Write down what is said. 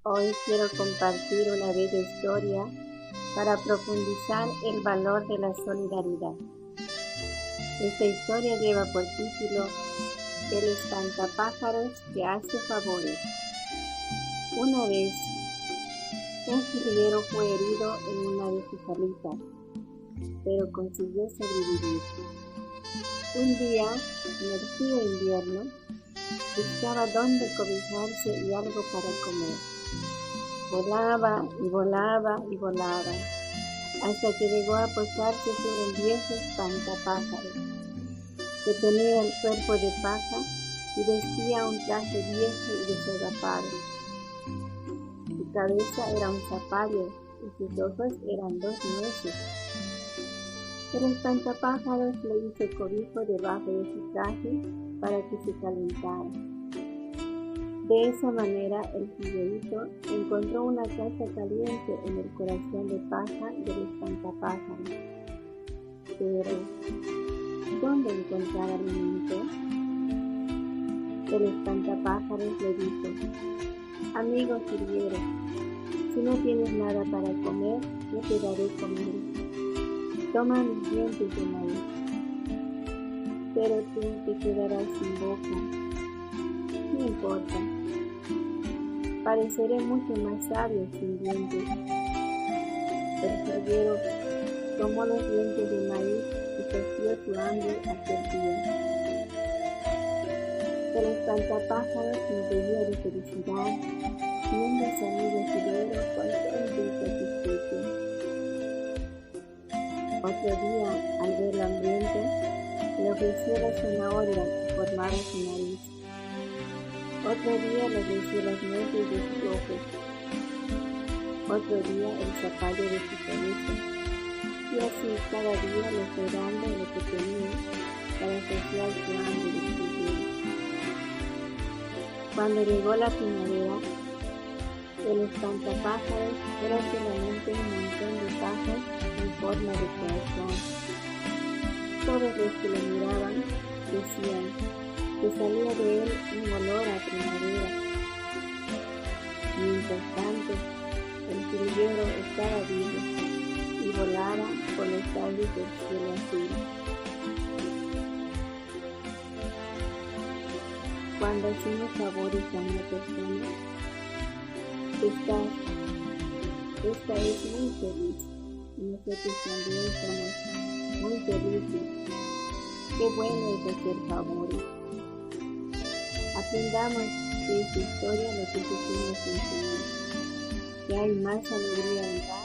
Hoy quiero compartir una bella historia para profundizar el valor de la solidaridad. Esta historia lleva por título El espantapájaros que hace favores. Una vez, un jilguero fue herido en una de sus alitas, pero consiguió sobrevivir. Un día, en el frío invierno, buscaba dónde cobijarse y algo para comer. Volaba y volaba y volaba, hasta que llegó a posarse sobre un viejo espantapájaros, que tenía el cuerpo de paja y vestía un traje viejo y desagapado. Su cabeza era un zapallo y sus ojos eran 2 nueces. El espantapájaros le hizo cobijo debajo de su traje para que se calentara. De esa manera el jilguerito encontró una casa caliente en el corazón de paja del espantapájaros. Pero, ¿dónde encontrar alimento? El espantapájaros le dijo: amigo jilguero, si no tienes nada para comer, yo te daré comida. Toma mis dientes de maíz. Pero tú te quedarás sin boca. No importa, pareceré mucho más sabio sin dientes. El jilguero tomó los dientes de maíz y sació su hambre aquel día. El espantapájaros sonreía de felicidad, viendo a su amigo jilguero contento y satisfecho. Otro día, al verlo hambriento, le ofreció la zanahoria que formaba su nariz. Otro día le ofreció las nueces de sus ojos. Otro día el zapallo de su cabeza. Y así cada día le fue dando lo que tenía para saciar su hambre de jilguero. Cuando llegó la primavera, el espantapájaros era solamente un montón de pajas en forma de corazón. Todos los que lo miraban decían que salía de él un olor a primavera. Mientras tanto, el jilguero estaba vivo y volaba por los aires del cielo azul. Cuando hacemos favores a una persona, esta es muy feliz y nosotros también somos muy felices. Qué bueno es hacer favores. Aprendamos de esta historia lo que Jesús nos enseñó, que hay más alegría en dar